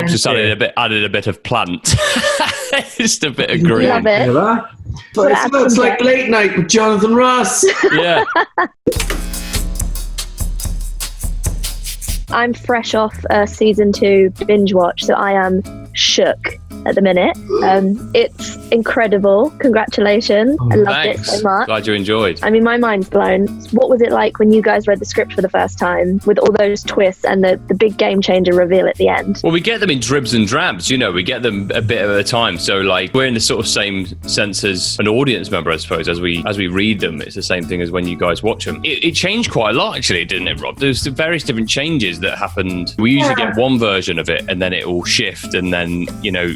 Rob just added a bit of plant. Just a bit of green. Love it. But it's like Late Night with Jonathan Ross. Yeah. I'm fresh off season 2 binge watch, so I am shook at the minute. It's incredible. Congratulations. I loved it so much. Glad you enjoyed. I mean, my mind's blown. What was it like when you guys read the script for the first time with all those twists and the big game changer reveal at the end? Well, we get them in dribs and drabs, we get them a bit at a time. So like we're in the sort of same sense as an audience member, I suppose, as we read them. It's the same thing as when you guys watch them. It changed quite a lot, actually, didn't it, Rob? There's various different changes that happened. We usually get one version of it and then it will shift and then,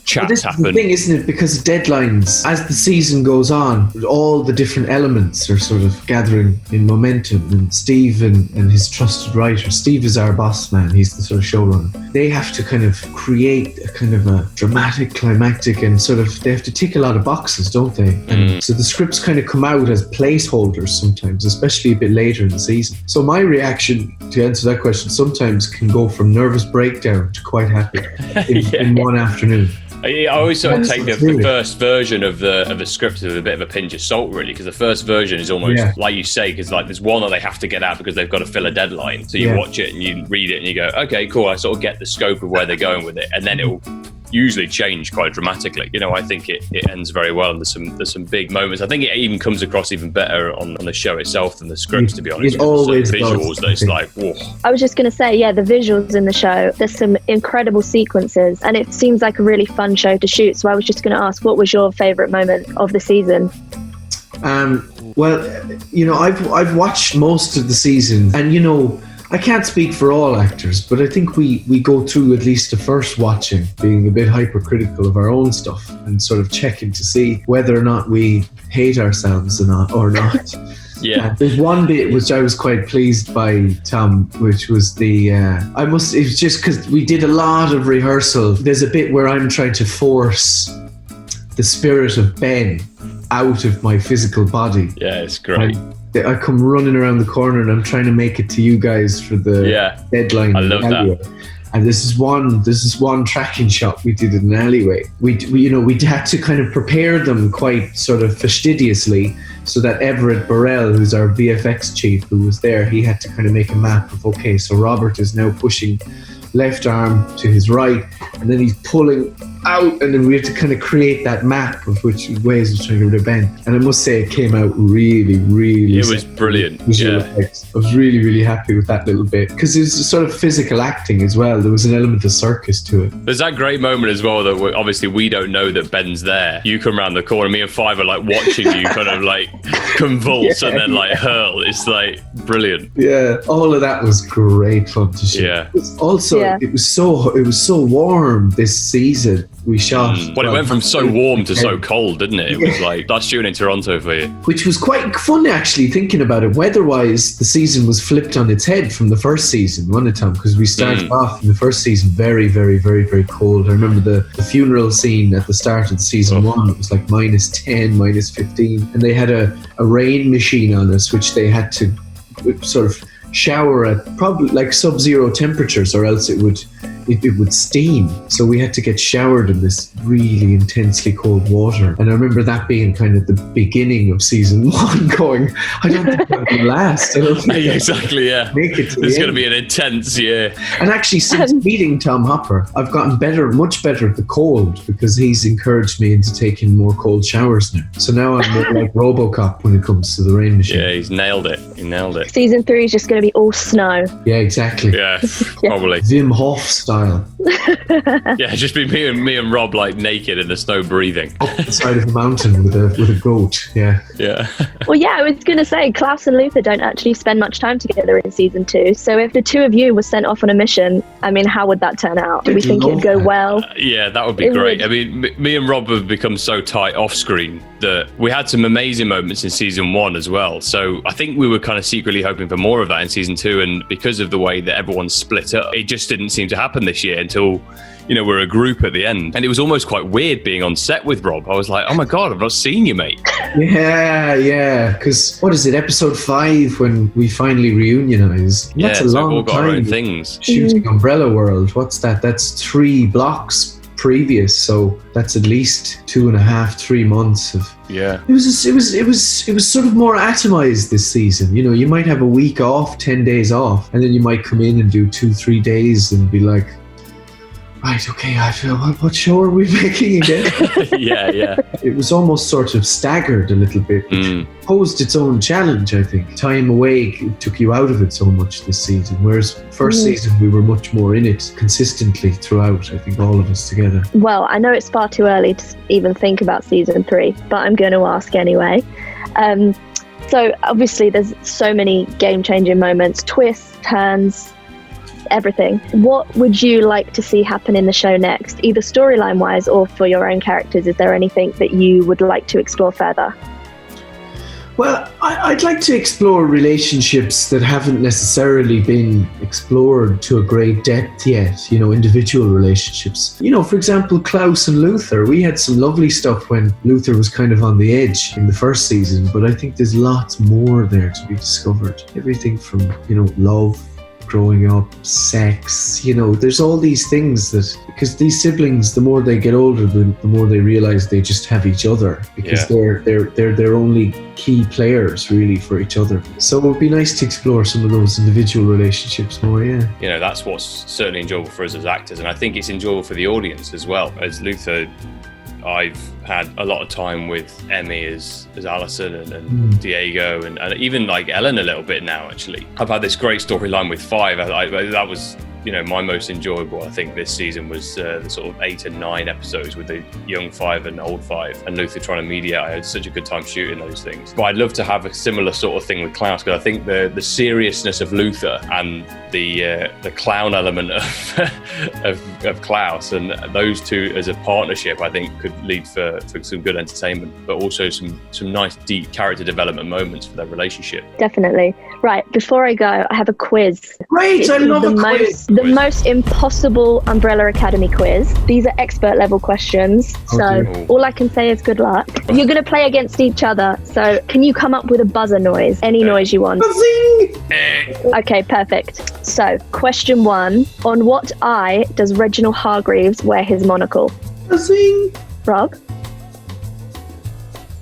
chats happen. The thing, isn't it? Because deadlines, as the season goes on, all the different elements are sort of gathering in momentum. And Steve and his trusted writer, Steve is our boss man, he's the sort of showrunner. They have to kind of create a kind of a dramatic, climactic, and sort of, they have to tick a lot of boxes, don't they? And so the scripts kind of come out as placeholders sometimes, especially a bit later in the season. So my reaction, to answer that question, sometimes can go from nervous breakdown to quite happy in one afternoon. I always sort of take the first version of the script with a bit of a pinch of salt, really, because the first version is almost like you say, because like there's one that they have to get out because they've got to fill a deadline. So you watch it and you read it and you go, okay, cool, I sort of get the scope of where they're going with it, and then it will usually change quite dramatically. I think it ends very well, and there's some big moments. I think it even comes across even better on the show itself than the scripts, to be honest. It always visuals that it's like, whoa. I was just going to say, the visuals in the show, there's some incredible sequences, and it seems like a really fun show to shoot. So I was just going to ask, what was your favourite moment of the season? Well, I've watched most of the season, and I can't speak for all actors, but I think we go through at least the first watching being a bit hypercritical of our own stuff and sort of checking to see whether or not we hate ourselves or not. Yeah. There's one bit which I was quite pleased by, Tom, which was it was just because we did a lot of rehearsal. There's a bit where I'm trying to force the spirit of Ben out of my physical body. Yeah, it's great. I come running around the corner and I'm trying to make it to you guys for the deadline. I love that. And this is one tracking shot we did in an alleyway. We had to kind of prepare them quite sort of fastidiously, so that Everett Burrell, who's our VFX chief, who was there, he had to kind of make a map of, okay, so Robert is now pushing left arm to his right, and then he's pulling out, and then we have to kind of create that map of which ways of trying to get rid of Ben. And I must say, it came out really, really. It was brilliant. Effects. I was really, really happy with that little bit, because it was sort of physical acting as well. There was an element of circus to it. There's that great moment as well that obviously we don't know that Ben's there. You come around the corner, me and Five are like watching you kind of like convulse and then like hurl. It's like brilliant. Yeah, all of that was great fun to shoot. Yeah. It was so warm this season. We shot. Well, it went from so warm to so cold, didn't it? It was like, that's shooting in Toronto for you. Which was quite fun, actually, thinking about it. Weather-wise, the season was flipped on its head from the first season, wasn't it, Tom? Because we started off in the first season very, very, very, very cold. I remember the funeral scene at the start of season 1. It was like -10, -15. And they had a rain machine on us, which they had to sort of shower at probably like sub-zero temperatures, or else it would steam. So we had to get showered in this really intensely cold water. And I remember that being kind of the beginning of season 1, going, I don't think that will last. I don't think make it to It's going to end. be an intense year. And actually, since meeting Tom Hopper, I've gotten much better at the cold, because he's encouraged me into taking more cold showers now. So now I'm more like RoboCop when it comes to the rain machine. Yeah, he's nailed it. Season 3 is just going to be all snow. Yeah, exactly. Yeah, probably. Wim Hof style. Yeah, just be me and Rob like naked in the snow breathing. Up the side of a mountain with a goat. Yeah. Well, I was going to say, Klaus and Luther don't actually spend much time together in season 2. So if the two of you were sent off on a mission, I mean, how would that turn out? Do we think it'd go well? Yeah, that would be great. I mean, me and Rob have become so tight off screen that we had some amazing moments in season 1 as well. So I think we were kind of secretly hoping for more of that in season 2. And because of the way that everyone's split up, it just didn't seem to happen this year until we're a group at the end. And it was almost quite weird being on set with Rob. I was like, oh my God, I've not seen you, mate. Yeah. Because what is it, episode 5 when we finally reunionize? That's a long we've all got time. our own things. Shooting Umbrella World. What's that? That's 3 blocks previous, so that's at least 2.5-3 months of. Yeah. It was sort of more atomized this season. You might have a week off, 10 days off, and then you might come in and do 2-3 days and be like, right, okay, I feel, what show are we making again? Yeah. It was almost sort of staggered a little bit, which posed its own challenge, I think. Time away took you out of it so much this season, whereas first season we were much more in it consistently throughout, I think, all of us together. Well, I know it's far too early to even think about season 3, but I'm going to ask anyway. So obviously there's so many game-changing moments, twists, turns, everything. What would you like to see happen in the show next, either storyline wise or for your own characters? Is there anything that you would like to explore further? Well, I'd like to explore relationships that haven't necessarily been explored to a great depth yet, individual relationships. For example, Klaus and Luther. We had some lovely stuff when Luther was kind of on the edge in the first season, but I think there's lots more there to be discovered. Everything from, love, growing up, sex, there's all these things that, because these siblings, the more they get older, the more they realize they just have each other, because they're their only key players really for each other. So it would be nice to explore some of those individual relationships more. That's what's certainly enjoyable for us as actors, and I think it's enjoyable for the audience as well. As Luther, I've had a lot of time with Emmy as Alison and Diego and even like Ellen a little bit now, actually. I've had this great storyline with Five. That was, my most enjoyable, I think, this season was the sort of 8 and 9 episodes with the young Five and old Five and Luther trying to mediate. I had such a good time shooting those things. But I'd love to have a similar sort of thing with Klaus, because I think the seriousness of Luther and the clown element of Klaus, and those two as a partnership, I think could lead for some good entertainment, but also some nice deep character development moments for their relationship. Definitely. Right, before I go, I have a quiz. Great, I love a quiz. The most impossible Umbrella Academy quiz. These are expert level questions, so all I can say is good luck. You're going to play against each other, so can you come up with a buzzer noise? Any noise you want. Okay, perfect. So, question 1. On what eye does Reginald Hargreaves wear his monocle? Rob?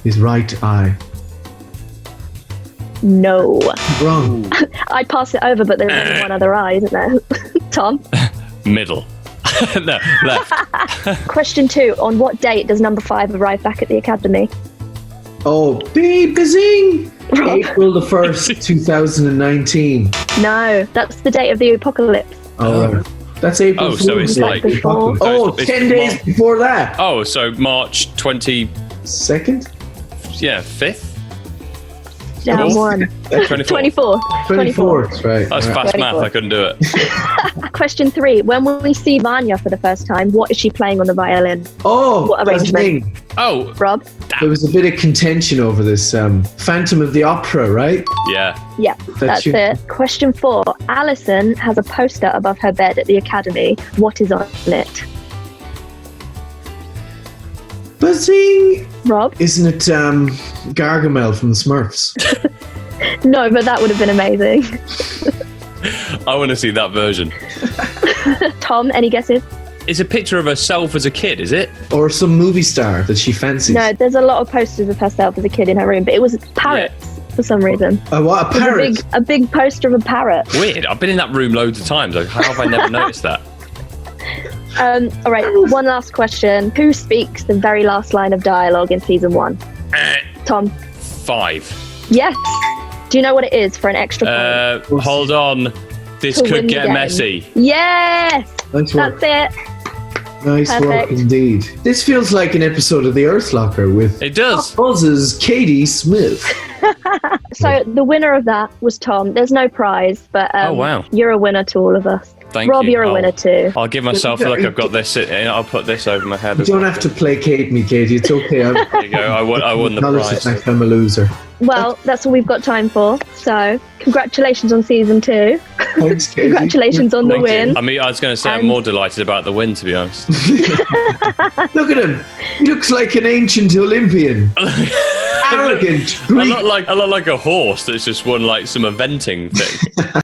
His right eye. No. Wrong. I'd pass it over, but there's only one other eye, isn't there? Tom? Middle. No, left. Question 2. On what date does number 5 arrive back at the Academy? Bazing! April the 1st, 2019. No, that's the date of the apocalypse. Oh, that's April. So it's like before. 10 days before that. Oh, so March 22nd? 5th? Down 1. 24. 24, that's right. That's fast 24. math, I couldn't do it. Question 3. When will we see Vanya for the first time? What is she playing on the violin? What arrangement? Oh, Rob? There was a bit of contention over this Phantom of the Opera, right? Yeah, that's it. Question 4. Alison has a poster above her bed at the Academy. What is on it? Buzzing! Rob? Isn't it Gargamel from the Smurfs? No, but that would have been amazing. I want to see that version. Tom, any guesses? It's a picture of herself as a kid, is it? Or some movie star that she fancies? No, there's a lot of posters of herself as a kid in her room, but it was parrots for some reason. What, a parrot? A big poster of a parrot. Weird. I've been in that room loads of times. How have I never noticed that? All right, one last question. Who speaks the very last line of dialogue in season 1? Tom? 5. Yes. Do you know what it is for an extra point? Hold on. This could get messy. Yes! Nice work. That's it. Nice work indeed. This feels like an episode of The Earth Locker with It does. PopBuzz's Katie Smith. So the winner of that was Tom. There's no prize, but oh, wow. You're a winner to all of us. Thank Rob, you. you're a winner too. I'll give myself like I've got this. I'll put this over my head. You don't have to placate me, Katie. It's okay. There you go. I won the prize. The fact I'm a loser. Well, that's all we've got time for. So, congratulations on season 2. Thanks, Katie. Congratulations on the Thank you. win. I mean, I was going to say I'm more delighted about the win, to be honest. Look at him. He looks like an ancient Olympian. Arrogant. I look like a horse that's just won like some eventing thing.